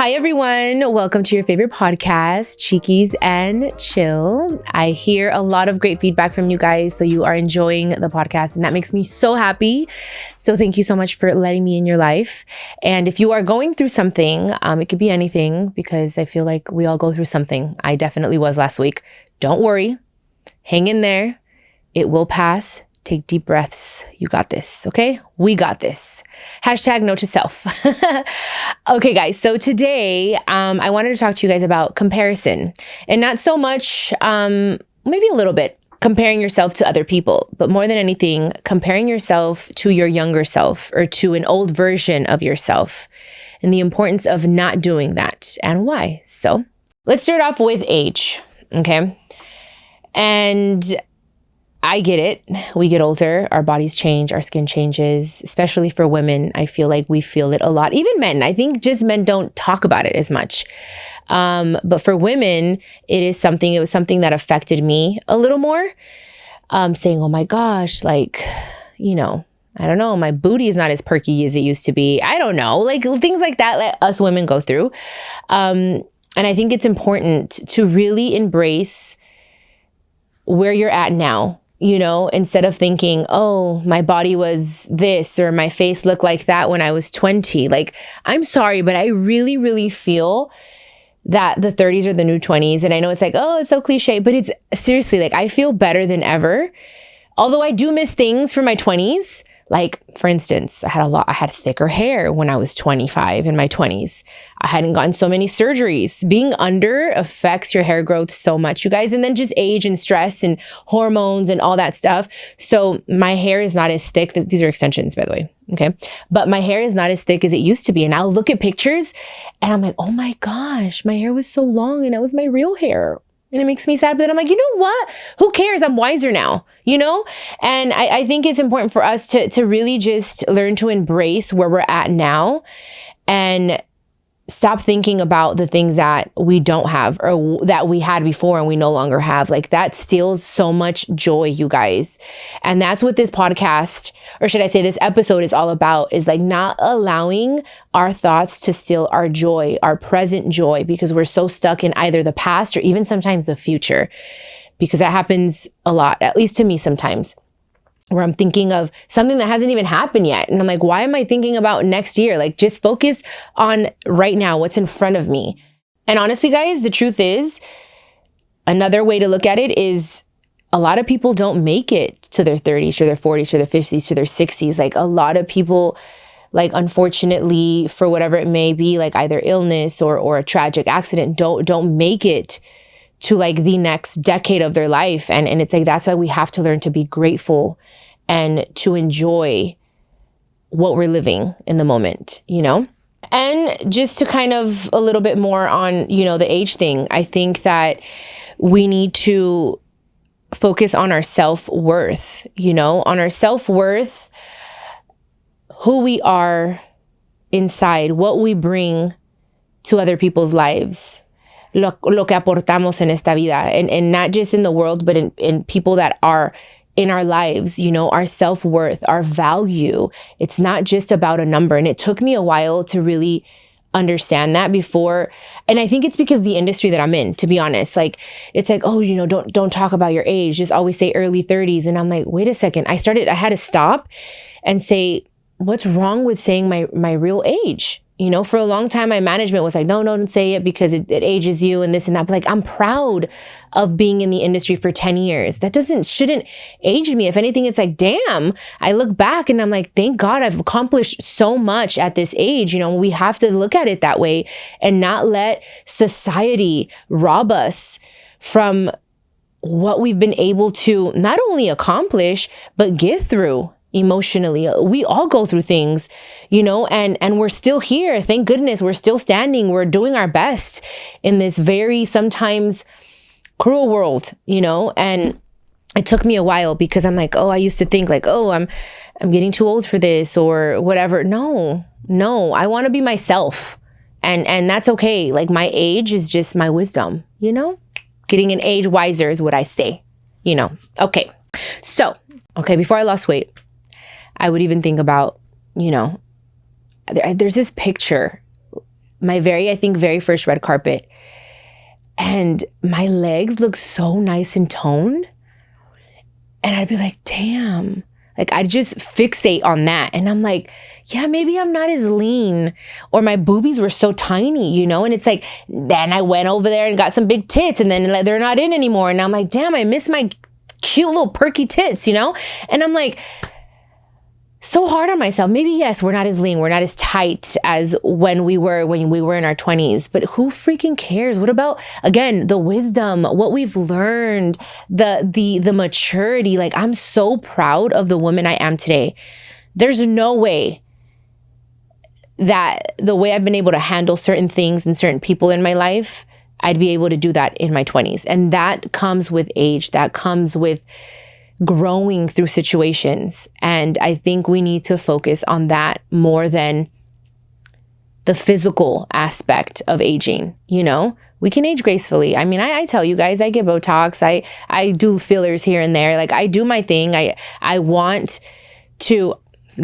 Hi, everyone. Welcome to your favorite podcast, Chiquis and Chill. I hear a lot of great feedback from you guys, so you are enjoying the podcast, and that makes me so happy. So thank you so much for letting me in your life. And if you are going through something, it could be anything, because I feel like we all go through something. I definitely was last week. Don't worry. Hang in there. It will pass. Take deep breaths. You got this, okay? We got this. Hashtag note to self. Okay, guys. So today, I wanted to talk to you guys about comparison. And not so much, maybe a little bit, comparing yourself to other people. But more than anything, comparing yourself to your younger self or to an old version of yourself. And the importance of not doing that and why. So let's start off with age, okay? And I get it. We get older, our bodies change, our skin changes, especially for women. I feel like we feel it a lot. Even men, I think just men don't talk about it as much. But for women, it was something that affected me a little more. Saying, oh my gosh, like, I don't know, my booty is not as perky as it used to be. I don't know, like things like that us women go through. And I think it's important to really embrace where you're at now. Instead of thinking, oh, my body was this or my face looked like that when I was 20. Like, I'm sorry, but I really, really feel that the 30s are the new 20s. And I know it's like, oh, it's so cliche, but it's seriously like, I feel better than ever. Although I do miss things from my 20s. Like, for instance, I had thicker hair when I was 25 in my 20s. I hadn't gotten so many surgeries. Being under affects your hair growth so much, you guys. And then just age and stress and hormones and all that stuff. So my hair is not as thick. These are extensions, by the way. Okay. But my hair is not as thick as it used to be. And I'll look at pictures and I'm like, oh my gosh, my hair was so long and that was my real hair. And it makes me sad, but then I'm like, you know what? Who cares? I'm wiser now, And I think it's important for us to really just learn to embrace where we're at now and stop thinking about the things that we don't have or that we had before and we no longer have. Like, that steals so much joy, you guys. And that's what this podcast, or should I say this episode, is all about, is like not allowing our thoughts to steal our joy, our present joy, because we're so stuck in either the past or even sometimes the future, because that happens a lot, at least to me sometimes, where I'm thinking of something that hasn't even happened yet. And I'm like, why am I thinking about next year? Like, just focus on right now, what's in front of me. And honestly, guys, the truth is, another way to look at it is a lot of people don't make it to their 30s, to their 40s, to their 50s, to their 60s. Like, a lot of people, like, unfortunately, for whatever it may be, like either illness or a tragic accident, don't make it to like the next decade of their life. And it's like, that's why we have to learn to be grateful and to enjoy what we're living in the moment, And just to kind of a little bit more on, the age thing, I think that we need to focus on our self-worth, on our self-worth, who we are inside, what we bring to other people's lives. Lo que aportamos en esta vida, and not just in the world, but in people that are in our lives, our self-worth, our value. It's not just about a number. And it took me a while to really understand that before. And I think it's because the industry that I'm in, to be honest, like, it's like, oh, don't talk about your age. Just always say early 30s. And I'm like, wait a second. I had to stop and say, what's wrong with saying my real age? For a long time, my management was like, no, don't say it because it ages you and this and that. But like, I'm proud of being in the industry for 10 years. That shouldn't age me. If anything, it's like, damn, I look back and I'm like, thank God I've accomplished so much at this age. We have to look at it that way and not let society rob us from what we've been able to not only accomplish, but get through emotionally. We all go through things, and we're still here. Thank goodness we're still standing. We're doing our best in this very sometimes cruel world, and it took me a while because I'm like, oh, I used to think like, oh, I'm getting too old for this or whatever. No, I want to be myself. And that's okay. Like, my age is just my wisdom, getting an age wiser is what I say, Okay. So, before I lost weight, I would even think about, there's this picture my very first red carpet. And my legs look so nice and toned. And I'd be like, damn. Like, I'd just fixate on that. And I'm like, yeah, maybe I'm not as lean, or my boobies were so tiny, And it's like, then I went over there and got some big tits, and then they're not in anymore. And I'm like, damn, I miss my cute little perky tits, And I'm like, so hard on myself. Maybe, yes, we're not as lean, we're not as tight as when we were in our 20s, but who freaking cares? What about, again, the wisdom, what we've learned, the maturity? Like, I'm so proud of the woman I am today. There's no way that the way I've been able to handle certain things and certain people in my life, I'd be able to do that in my 20s. And that comes with age. That comes with growing through situations. And I think we need to focus on that more than the physical aspect of aging. We can age gracefully. I mean, I tell you guys, I get Botox. I do fillers here and there. Like, I do my thing. I want to,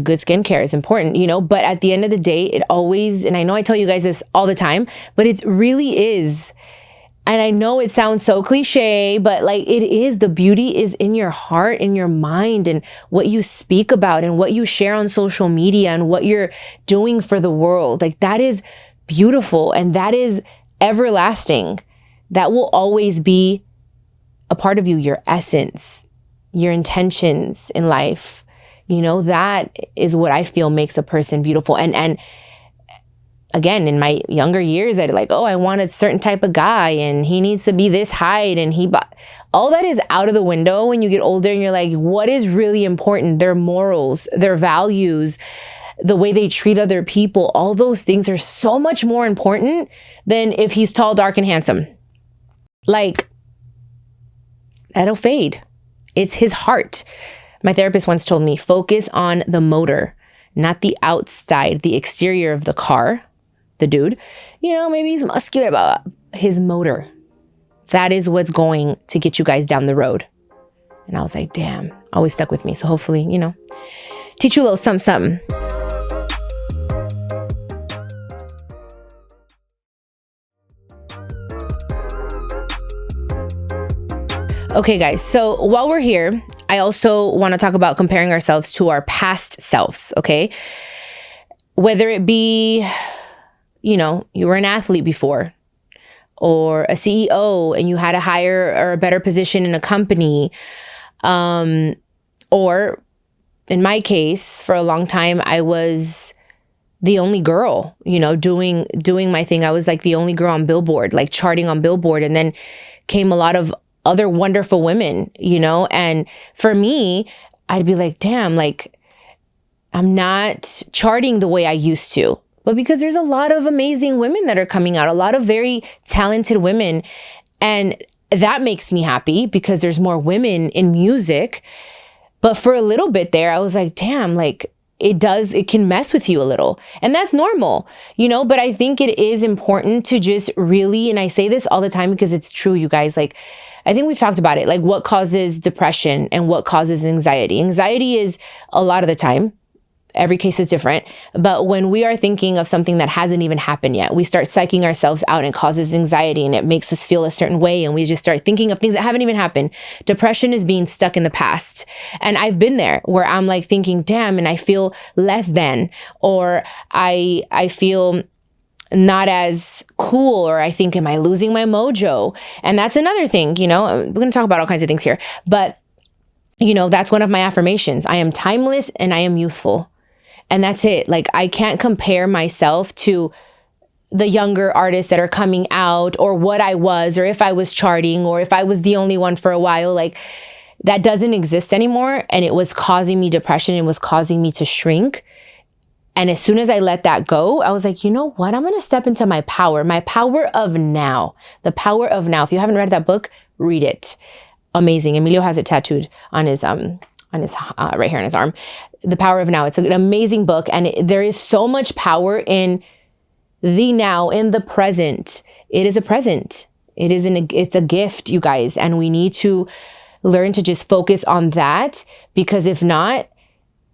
good skincare is important, but at the end of the day, it always, and I know I tell you guys this all the time, but it really is. And I know it sounds so cliche, but like, it is. The beauty is in your heart, in your mind, and what you speak about and what you share on social media and what you're doing for the world. Like, that is beautiful, and that is everlasting. That will always be a part of you, your essence, your intentions in life. That is what I feel makes a person beautiful. And again, in my younger years, I'd like, I want a certain type of guy, and he needs to be this height, and all that is out of the window when you get older, and you're like, what is really important? Their morals, their values, the way they treat other people, all those things are so much more important than if he's tall, dark, and handsome. Like, that'll fade. It's his heart. My therapist once told me, focus on the motor, not the outside, the exterior of the car. The dude, maybe he's muscular, but his motor, that is what's going to get you guys down the road. And I was like, damn, always stuck with me. So hopefully, teach you a little something. Okay, guys. So while we're here, I also want to talk about comparing ourselves to our past selves. Okay. Whether it be, you were an athlete before, or a CEO and you had a higher or a better position in a company. Or in my case, for a long time, I was the only girl, doing my thing. I was like the only girl on Billboard, like charting on Billboard. And then came a lot of other wonderful women, and for me, I'd be like, damn, like, I'm not charting the way I used to. But because there's a lot of amazing women that are coming out, a lot of very talented women. And that makes me happy because there's more women in music. But for a little bit there, I was like, damn, like, it can mess with you a little. And that's normal, but I think it is important to just really, and I say this all the time because it's true, you guys, like, I think we've talked about it, like what causes depression and what causes anxiety. Anxiety is a lot of the time, every case is different, but when we are thinking of something that hasn't even happened yet, we start psyching ourselves out, and it causes anxiety, and it makes us feel a certain way, and we just start thinking of things that haven't even happened. Depression is being stuck in the past. And I've been there where I'm like thinking, damn, and I feel less than, or I feel not as cool, or I think, am I losing my mojo? And that's another thing, we're going to talk about all kinds of things here, but that's one of my affirmations. I am timeless and I am youthful. And that's it. Like, I can't compare myself to the younger artists that are coming out, or what I was, or if I was charting, or if I was the only one for a while. Like, that doesn't exist anymore. And it was causing me depression. It was causing me to shrink. And as soon as I let that go, I was like, you know what? I'm going to step into my power of now. The power of now. If you haven't read that book, read it. Amazing. Emilio has it tattooed on his right here on his arm. The Power of Now. It's an amazing book. And there is so much power in the now, in the present. It is a present. It's a gift, you guys. And we need to learn to just focus on that, because if not,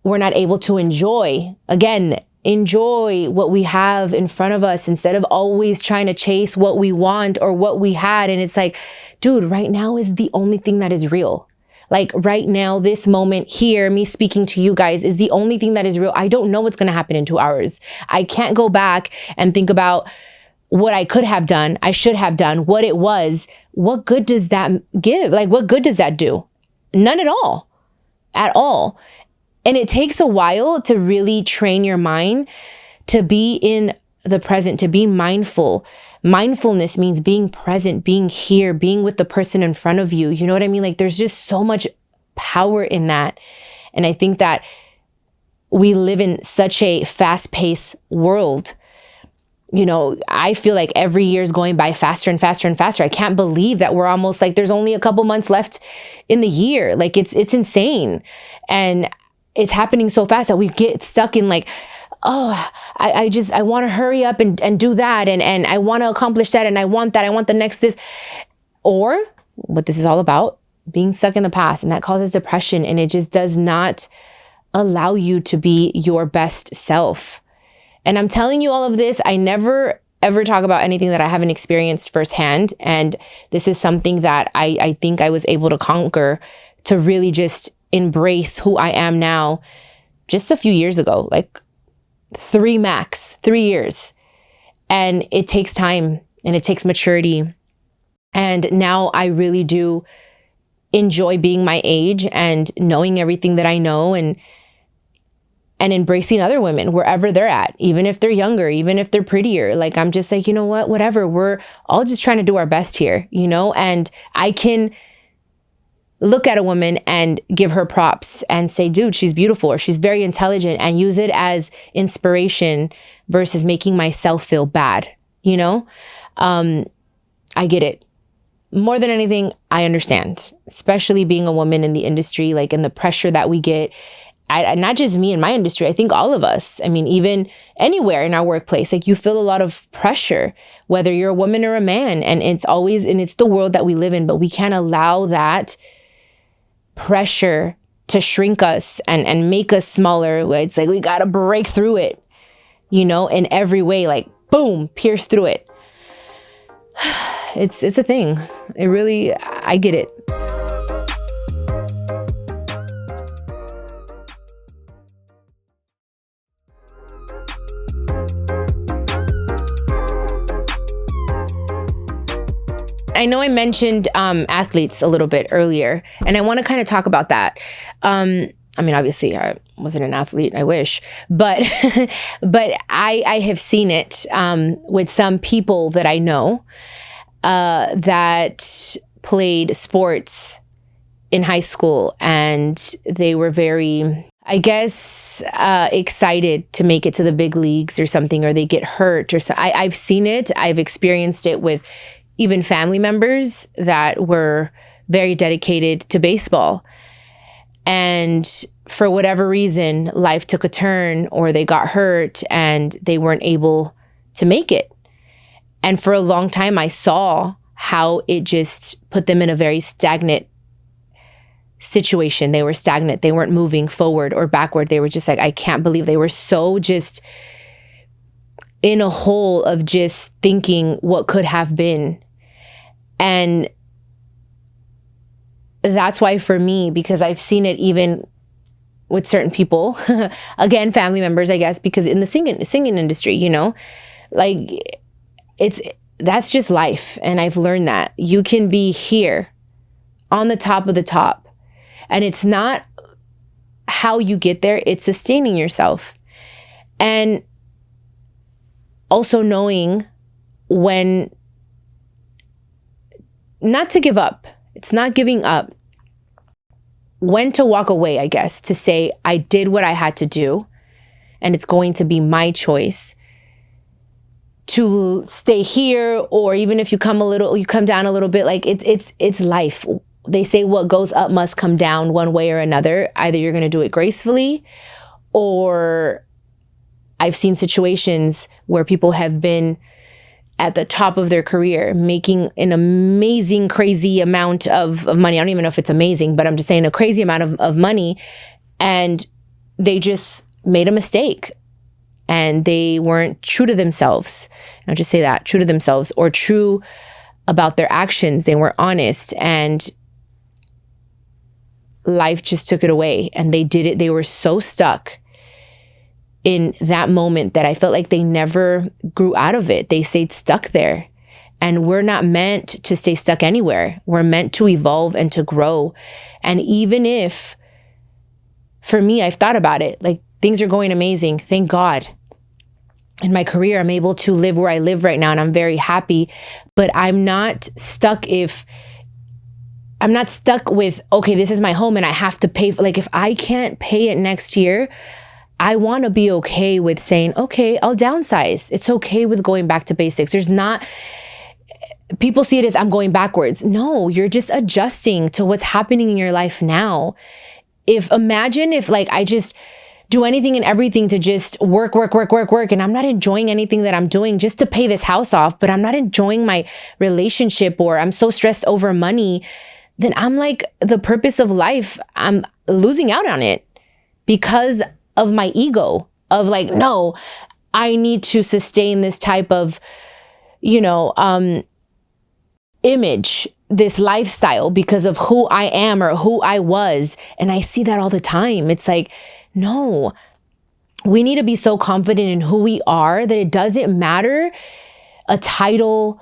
we're not able to enjoy, again, enjoy what we have in front of us instead of always trying to chase what we want or what we had. And it's like, dude, right now is the only thing that is real. Like right now, this moment here, me speaking to you guys is the only thing that is real. I don't know what's going to happen in 2 hours. I can't go back and think about what I could have done, I should have done, what it was. What good does that give? Like, what good does that do? None at all. At all. And it takes a while to really train your mind to be in the present, to be mindful. Mindfulness means being present, being here, being with the person in front of you. You know what I mean? Like there's just so much power in that. And I think that we live in such a fast-paced world. You know, I feel like every year is going by faster and faster and faster. I can't believe that we're almost like there's only a couple months left in the year. Like it's insane. And it's happening so fast that we get stuck in like, oh, I want to hurry up and do that. And I want to accomplish that. And I want that. I want the next this. Or what this is all about, being stuck in the past. And that causes depression. And it just does not allow you to be your best self. And I'm telling you all of this. I never ever talk about anything that I haven't experienced firsthand. And this is something that I think I was able to conquer, to really just embrace who I am now just a few years ago, like 3 years. And it takes time and it takes maturity. And now I really do enjoy being my age and knowing everything that I know and embracing other women wherever they're at, even if they're younger, even if they're prettier. Like, I'm just like, you know what, whatever, we're all just trying to do our best here, you know? And I can look at a woman and give her props and say, dude, she's beautiful, or she's very intelligent, and use it as inspiration versus making myself feel bad, you know? I get it. More than anything, I understand, especially being a woman in the industry, like in the pressure that we get. Not just me in my industry, I think all of us. I mean, even anywhere in our workplace, like you feel a lot of pressure, whether you're a woman or a man. And it's the world that we live in, but we can't allow that pressure to shrink us and make us smaller. It's like we got to break through it, you know, in every way, like boom, pierce through it. It's a thing. It really, I get it. I know I mentioned athletes a little bit earlier, and I want to kind of talk about that. I mean, obviously, I wasn't an athlete. I wish, but but I have seen it with some people that I know that played sports in high school, and they were very, I guess, excited to make it to the big leagues or something, or they get hurt or so. I've seen it. I've experienced it with even family members that were very dedicated to baseball. And for whatever reason, life took a turn, or they got hurt and they weren't able to make it. And for a long time, I saw how it just put them in a very stagnant situation. They were stagnant. They weren't moving forward or backward. They were just like, I can't believe they were so just in a hole of just thinking what could have been. And that's why for me, because I've seen it even with certain people, again, family members, I guess, because in the singing industry, you know, like that's just life. And I've learned that you can be here on the top of the top, and it's not how you get there, it's sustaining yourself. And also knowing when not to give up. It's not giving up. When to walk away, I guess, to say, I did what I had to do, and it's going to be my choice to stay here, or even if you come down a little bit, like it's life. They say what goes up must come down one way or another. Either you're going to do it gracefully, or I've seen situations where people have been at the top of their career, making an amazing, crazy amount of money. I don't even know if it's amazing, but I'm just saying a crazy amount of money. And they just made a mistake. and they weren't true to themselves. I'll just say that, true to themselves, or true about their actions. They weren't honest, and life just took it away, and they did it. They were so stuck in that moment that I felt like they never grew out of it. They stayed stuck there. And we're not meant to stay stuck anywhere. We're meant to evolve and to grow. And even if, for me, I've thought about it, like things are going amazing. Thank God. In my career, I'm able to live where I live right now, and I'm very happy. But I'm not stuck with, okay, this is my home and I have to pay for, like, if I can't pay it next year, I want to be okay with saying, okay, I'll downsize. It's okay with going back to basics. People see it as I'm going backwards. No, you're just adjusting to what's happening in your life now. Imagine if like I just do anything and everything to just work, and I'm not enjoying anything that I'm doing just to pay this house off, but I'm not enjoying my relationship, or I'm so stressed over money, then I'm like, the purpose of life, I'm losing out on it because of my ego of like, no, I need to sustain this type of, image, this lifestyle because of who I am or who I was. And I see that all the time. It's like, no, we need to be so confident in who we are that it doesn't matter a title.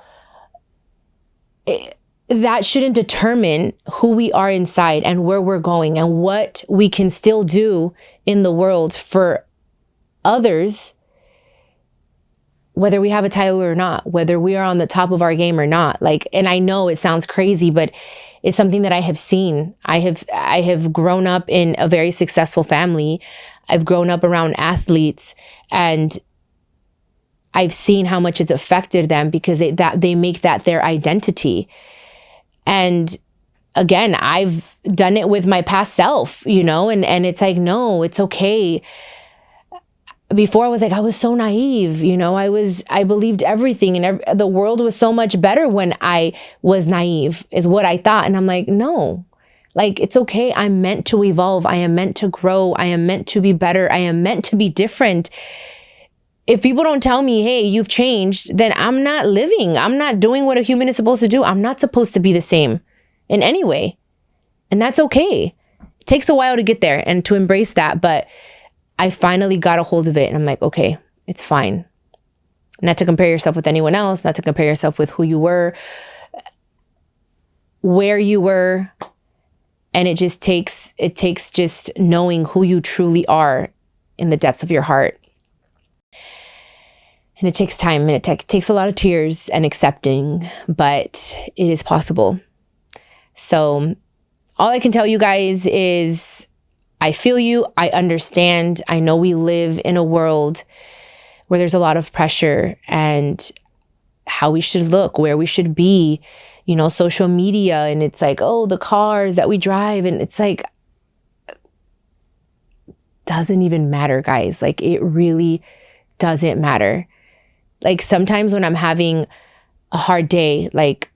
That shouldn't determine who we are inside and where we're going and what we can still do in the world for others, whether we have a title or not, whether we are on the top of our game or not. Like, and I know it sounds crazy, but it's something that I have seen. I have grown up in a very successful family. I've grown up around athletes, and I've seen how much it's affected them because they make that their identity. And again, I've done it with my past self, and it's like, no, it's okay. Before I was so naive, I believed everything, and the world was so much better when I was naive, is what I thought. And I'm like, no, like, it's okay. I'm meant to evolve. I am meant to grow. I am meant to be better. I am meant to be different. If people don't tell me, hey, you've changed, then I'm not living. I'm not doing what a human is supposed to do. I'm not supposed to be the same in any way. And that's okay. It takes a while to get there and to embrace that. But I finally got a hold of it, and I'm like, okay, it's fine. Not to compare yourself with anyone else, not to compare yourself with who you were, where you were. And it takes just knowing who you truly are in the depths of your heart. And it takes time, and it takes a lot of tears and accepting, but it is possible. So all I can tell you guys is I feel you. I understand. I know we live in a world where there's a lot of pressure and how we should look, where we should be, social media. And it's like, oh, the cars that we drive. And it's like, doesn't even matter, guys. Like, it really doesn't matter. Like, sometimes when I'm having a hard day, like,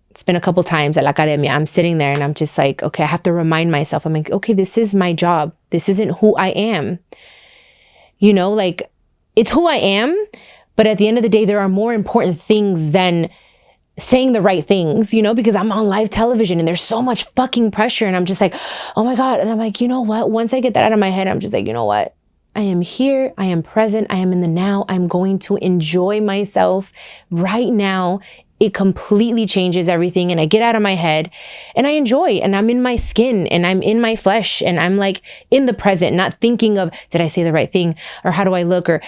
it's been a couple times at La Academia, I'm sitting there and I'm just like, okay, I have to remind myself. I'm like, okay, this is my job. This isn't who I am. Like, it's who I am. But at the end of the day, there are more important things than saying the right things, because I'm on live television and there's so much fucking pressure. And I'm just like, oh my God. And I'm like, you know what? Once I get that out of my head, I'm just like, you know what? I am here. I am present. I am in the now. I'm going to enjoy myself right now. It completely changes everything. And I get out of my head and I enjoy, and I'm in my skin and I'm in my flesh and I'm like in the present, not thinking of, did I say the right thing? Or how do I look? Or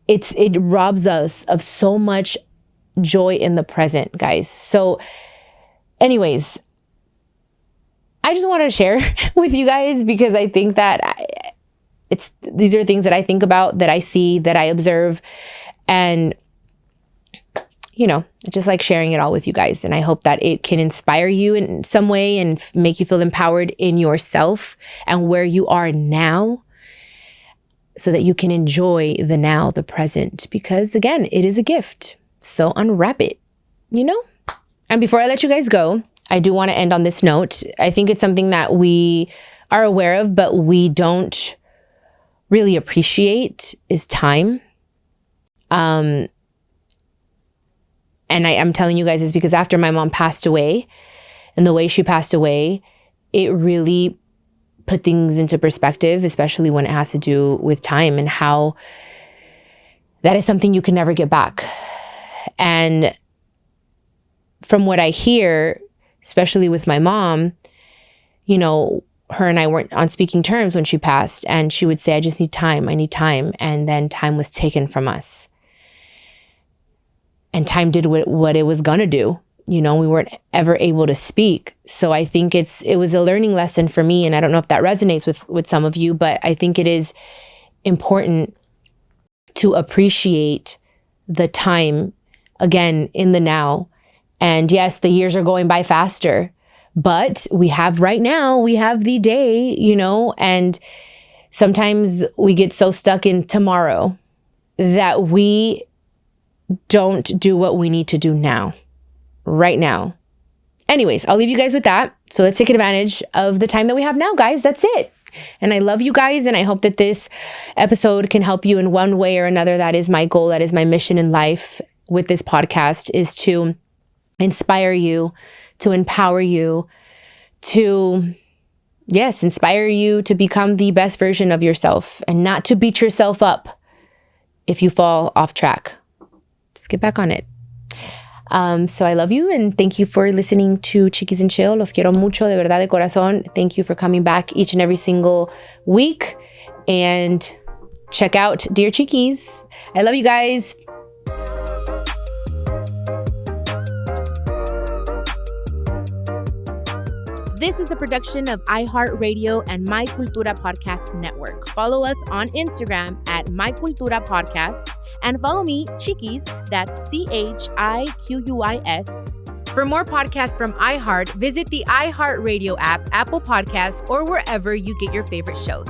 it robs us of so much joy in the present, guys. So anyways, I just wanted to share with you guys because I think that these are things that I think about, that I see, that I observe, and I just like sharing it all with you guys. And I hope that it can inspire you in some way and make you feel empowered in yourself and where you are now, so that you can enjoy the now, the present, because again, it is a gift. So unwrap it, And before I let you guys go, I do want to end on this note. I think it's something that we are aware of, but we don't really appreciate is time. And I'm telling you guys this because after my mom passed away and the way she passed away, it really put things into perspective, especially when it has to do with time and how that is something you can never get back. And from what I hear, especially with my mom, you know, her and I weren't on speaking terms when she passed, and she would say, I just need time. I need time. And then time was taken from us. And time did what it was gonna do. You know, we weren't ever able to speak. So I think it was a learning lesson for me. And I don't know if that resonates with some of you, but I think it is important to appreciate the time, again, in the now. And yes, the years are going by faster, but we have the day, you know, and sometimes we get so stuck in tomorrow that we don't do what we need to do now, right now. Anyways, I'll leave you guys with that. So let's take advantage of the time that we have now, guys. That's it. And I love you guys. And I hope that this episode can help you in one way or another. That is my goal. That is my mission in life with this podcast, is to inspire you, to empower you, to, yes, inspire you to become the best version of yourself and not to beat yourself up if you fall off track. Just get back on it. So I love you and thank you for listening to Chiquis and Chill. Los quiero mucho, de verdad, de corazón. Thank you for coming back each and every single week. And check out Dear Chiquis. I love you guys. This is a production of iHeartRadio and My Cultura Podcast Network. Follow us on Instagram at My Cultura Podcasts and follow me, Chiquis, that's CHIQUIS. For more podcasts from iHeart, visit the iHeartRadio app, Apple Podcasts, or wherever you get your favorite shows.